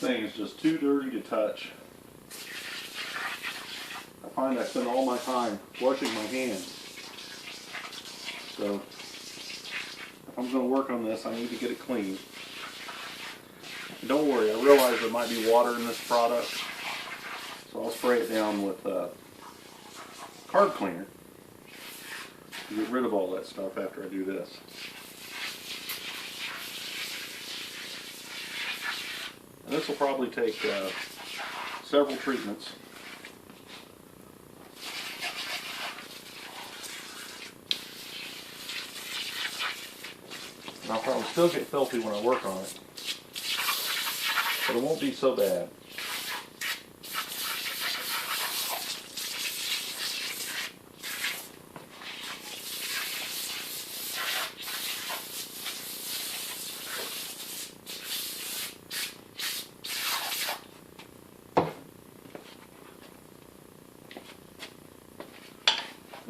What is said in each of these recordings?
thing is just too dirty to touch. I find I spend all my time washing my hands. So if I'm going to work on this, I need to get it clean. Don't worry, I realize there might be water in this product, so I'll spray it down with card cleaner to get rid of all that stuff after I do this. And this will probably take several treatments. And I'll probably still get filthy when I work on it, but it won't be so bad.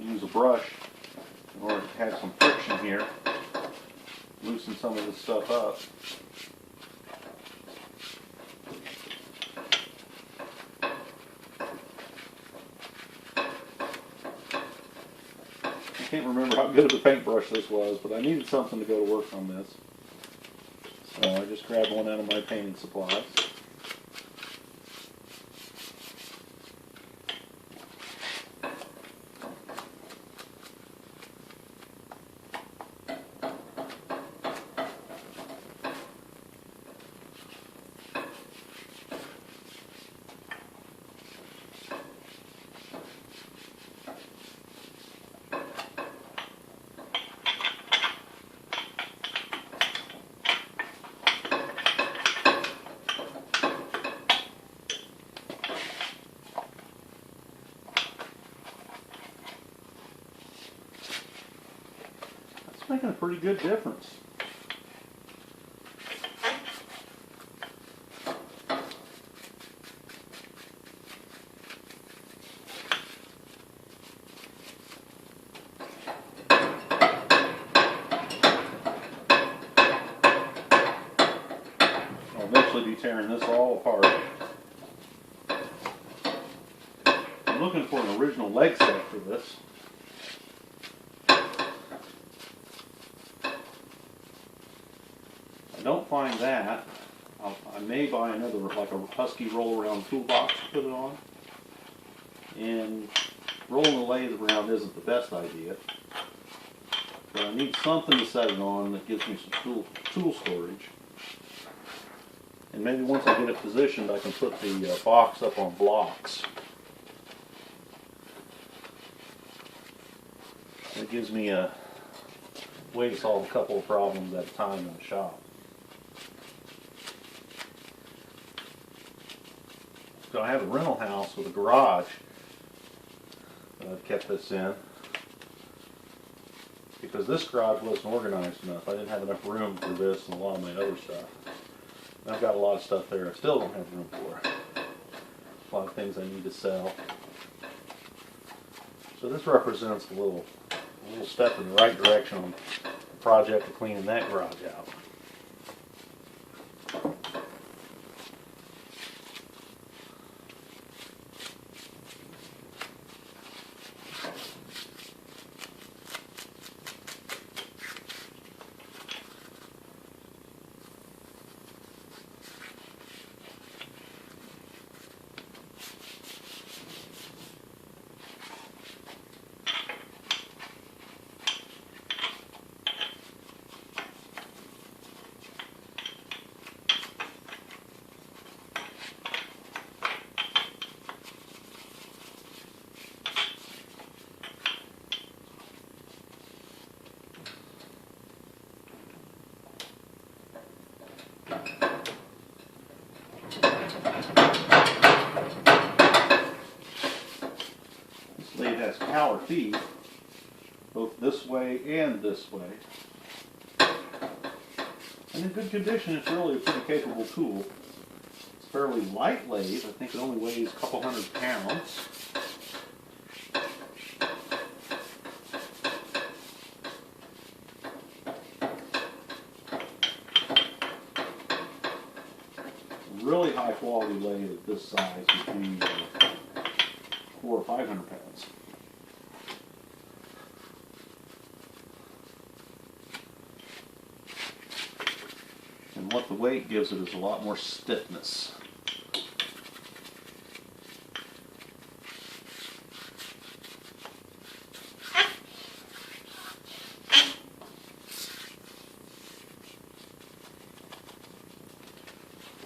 Use a brush in order to have some friction here, loosen some of this stuff up. I can't remember how good of a paintbrush this was, but I needed something to go to work on this. So I just grabbed one out of my painting supplies. Making a pretty good difference. I'll eventually be tearing this all apart. I'm looking for an original leg set for this. I don't find that. I may buy another, like a Husky roll-around toolbox to put it on. And rolling the lathe around isn't the best idea. But I need something to set it on that gives me some tool storage. And maybe once I get it positioned, I can put the box up on blocks. It gives me a way to solve a couple of problems at a time in the shop. So I have a rental house with a garage that I've kept this in because this garage wasn't organized enough. I didn't have enough room for this and a lot of my other stuff. And I've got a lot of stuff there I still don't have room for. A lot of things I need to sell. So this represents a little step in the right direction on the project of cleaning that garage out. This lathe has power feed, both this way and this way. And in good condition, it's really a pretty capable tool. It's a fairly light lathe. I think it only weighs a couple hundred pounds. Really high high quality lathe at this size would be 400 or 500 pounds. And what the weight gives it is a lot more stiffness.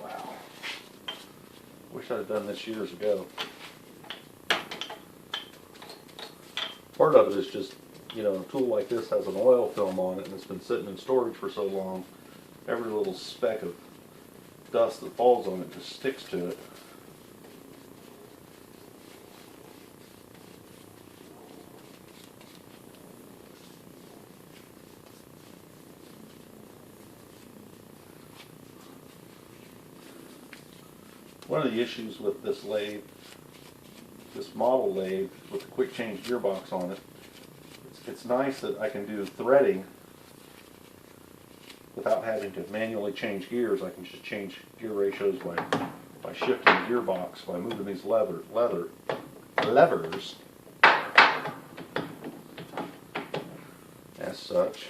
Wow. Wish I'd have done this years ago. Part of it is just, you know, a tool like this has an oil film on it and it's been sitting in storage for so long, every little speck of dust that falls on it just sticks to it. One of the issues with this lathe, this model lathe with the quick change gearbox on it, it's nice that I can do threading without having to manually change gears. I can just change gear ratios by shifting the gearbox, by moving these levers. As such,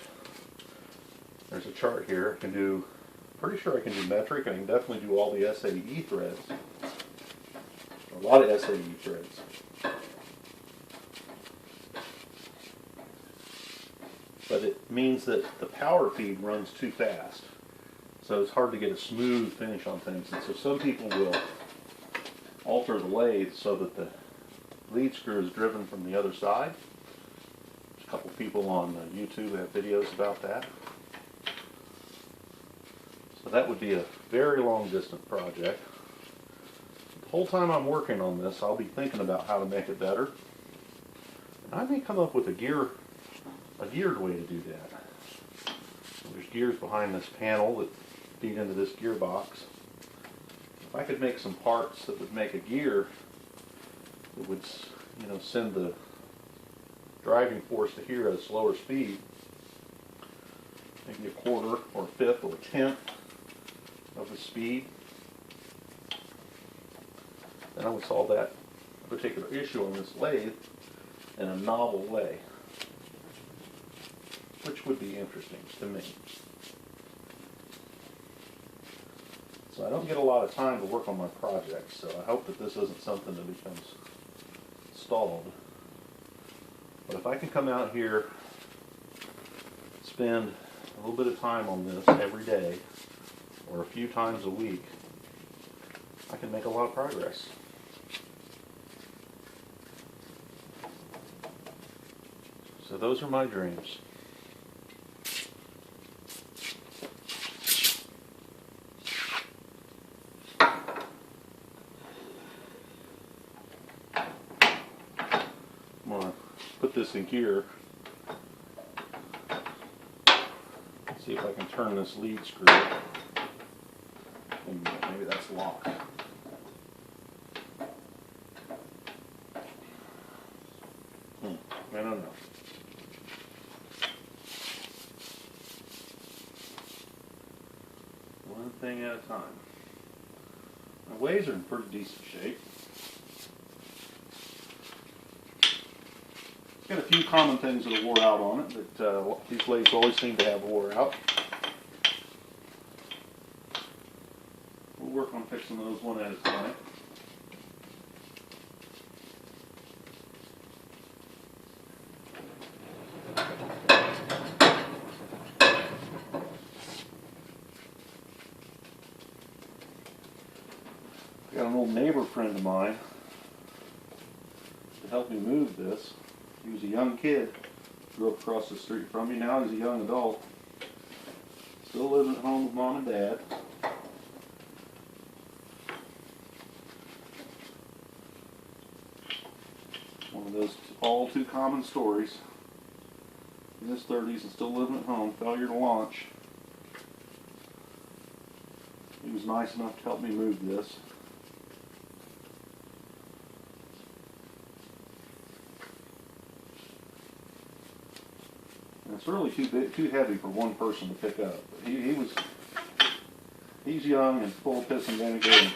there's a chart here. I can do, pretty sure I can do metric. I can definitely do all the SAE threads. A lot of SAE threads. But it means that the power feed runs too fast. So it's hard to get a smooth finish on things. And so some people will alter the lathe so that the lead screw is driven from the other side. There's a couple people on YouTube have videos about that. So that would be a very long distance project. The whole time I'm working on this, I'll be thinking about how to make it better. And I may come up with a geared way to do that. There's gears behind this panel that feed into this gearbox. If I could make some parts that would make a gear that would, you know, send the driving force to here at a slower speed, maybe a quarter or a fifth or a tenth of the speed, then I would solve that particular issue on this lathe in a novel way, which would be interesting to me. So I don't get a lot of time to work on my projects, so I hope that this isn't something that becomes stalled. But if I can come out here, spend a little bit of time on this every day, or a few times a week, I can make a lot of progress. So those are my dreams. I'm going to put this in gear. See if I can turn this lead screw. Maybe that's locked. I don't know. One thing at a time. My ways are in pretty decent shape. It's got a few common things that are wore out on it that these lathes always seem to have wore out. We'll work on fixing those one at a time. I got an old neighbor friend of mine to help me move this. He was a young kid, grew up across the street from me. Now he's a young adult, still living at home with mom and dad. One of those all too common stories. In his 30s and still living at home, failure to launch. He was nice enough to help me move this. And it's really too heavy for one person to pick up. But he's young and full of piss and vinegar, and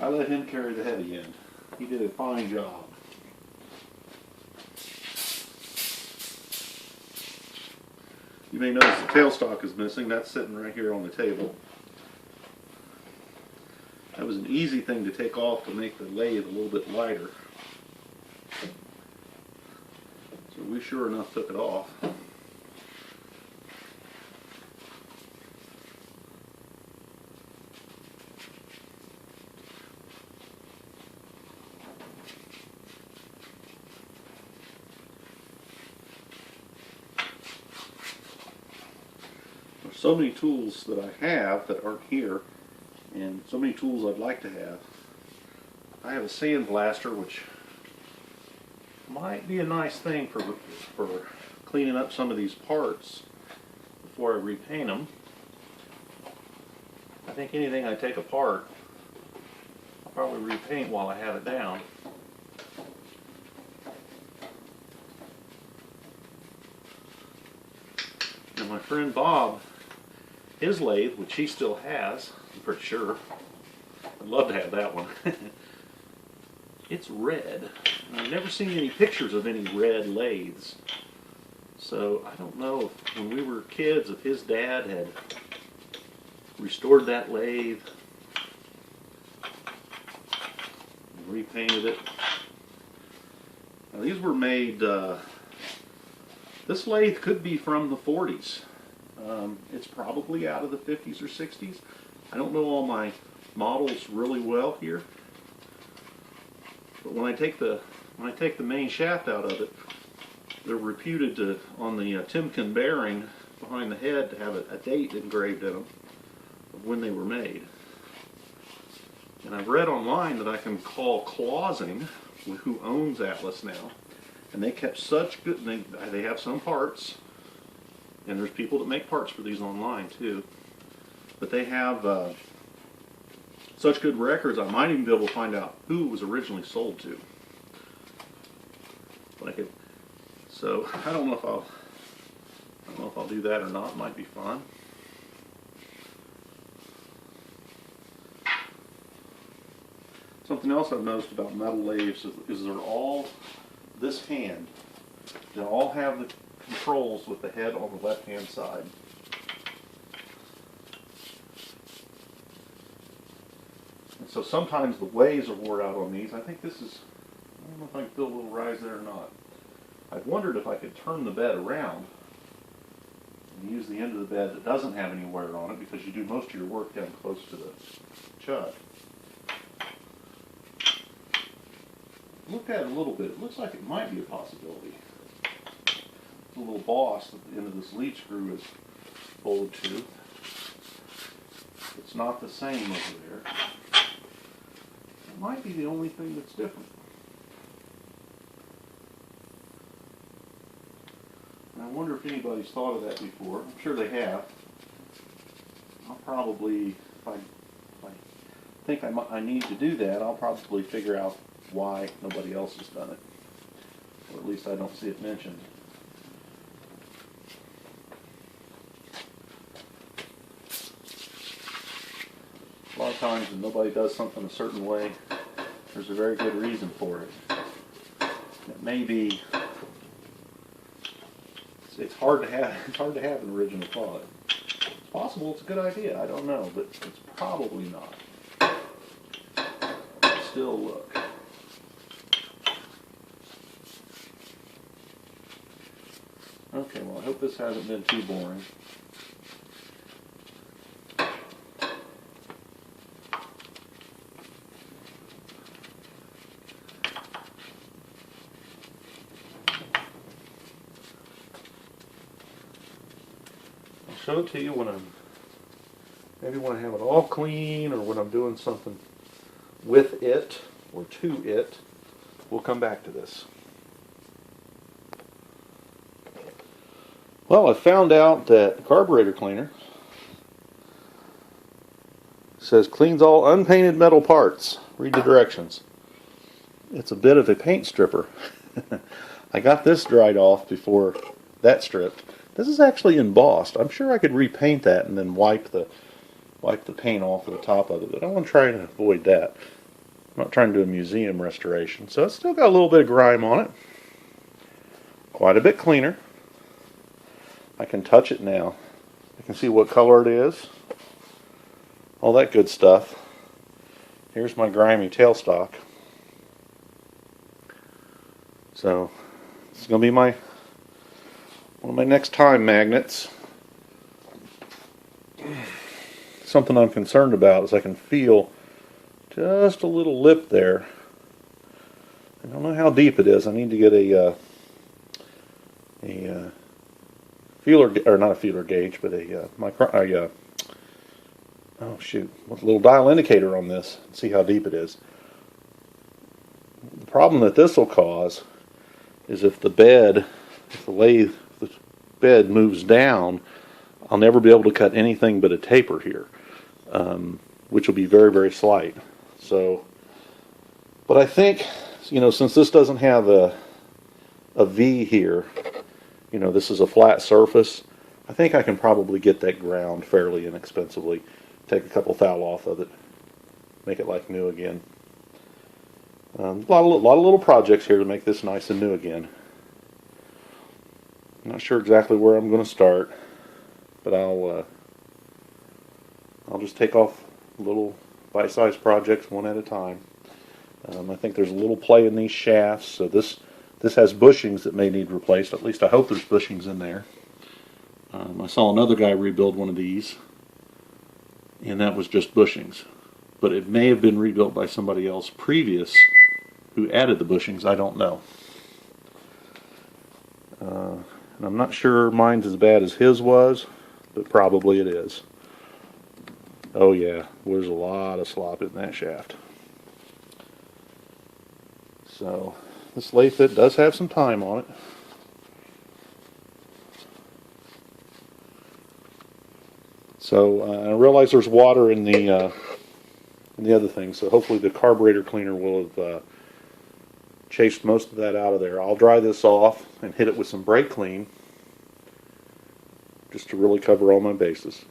I let him carry the heavy end. He did a fine job. You may notice the tailstock is missing. That's sitting right here on the table. That was an easy thing to take off to make the lathe a little bit lighter. So we sure enough took it off. There's so many tools that I have that aren't here, and so many tools I'd like to have. I have a sandblaster, which might be a nice thing for cleaning up some of these parts before I repaint them. I think anything I take apart, I'll probably repaint while I have it down. And my friend Bob, his lathe, which he still has, I'm pretty sure. I'd love to have that one. It's red. And I've never seen any pictures of any red lathes. So I don't know if when we were kids, if his dad had restored that lathe and repainted it. Now these were made, this lathe could be from the 40s. It's probably out of the 50s or 60s. I don't know all my models really well here. But when I take the main shaft out of it, they're reputed to, on the Timken bearing behind the head, to have a date engraved in them of when they were made. And I've read online that I can call Clausing, who owns Atlas now, and they kept such good. They have some parts, and there's people that make parts for these online too. But they have such good records, I might even be able to find out who it was originally sold to. So I don't know if I'll do that or not. It might be fun. Something else I've noticed about metal lathes is they're all this hand. They all have the controls with the head on the left-hand side. And so sometimes the ways are wore out on these. I think this is, I don't know if I can feel a little rise there or not. I've wondered if I could turn the bed around and use the end of the bed that doesn't have any wear on it, because you do most of your work down close to the chuck. Look at it a little bit. It looks like it might be a possibility. The little boss at the end of this lead screw is folded to. It's not the same over there. It might be the only thing that's different. And I wonder if anybody's thought of that before. I'm sure they have. I'll probably, if I think I need to do that, I'll probably figure out why nobody else has done it. Or at least I don't see it mentioned. A lot of times when nobody does something a certain way, there's a very good reason for it. It may be, it's hard to have an original thought. It's possible it's a good idea, I don't know, but it's probably not. Still look. Okay, well I hope this hasn't been too boring. Show it to you when maybe when I have it all clean, or when I'm doing something with it or to it. We'll come back to this. Well, I found out that the carburetor cleaner says cleans all unpainted metal parts. Read the directions. It's a bit of a paint stripper. I got this dried off before that stripped. This is actually embossed. I'm sure I could repaint that and then wipe the paint off of the top of it, but I want to try and avoid that. I'm not trying to do a museum restoration. So it's still got a little bit of grime on it. Quite a bit cleaner. I can touch it now. I can see what color it is. All that good stuff. Here's my grimy tailstock. So it's going to be one of my next time magnets. Something I'm concerned about is I can feel just a little lip there. I don't know how deep it is. I need to get a feeler, or not a feeler gauge, but a little dial indicator on this and see how deep it is. The problem that this will cause is if the bed moves down, I'll never be able to cut anything but a taper here, which will be very, very slight. So, but I think, since this doesn't have a V here, this is a flat surface, I think I can probably get that ground fairly inexpensively. Take a couple thou off of it, make it like new again. A lot of little projects here to make this nice and new again. I'm not sure exactly where I'm going to start, but I'll just take off little bite-sized projects one at a time. I think there's a little play in these shafts, so this has bushings that may need replaced. At least I hope there's bushings in there. I saw another guy rebuild one of these, and that was just bushings. But it may have been rebuilt by somebody else previous who added the bushings. I don't know. And I'm not sure mine's as bad as his was, but probably it is. Oh yeah, there's a lot of slop in that shaft. So this lathe fit does have some time on it. So I realize there's water in the other thing, so hopefully the carburetor cleaner will have chased most of that out of there. I'll dry this off and hit it with some brake clean just to really cover all my bases.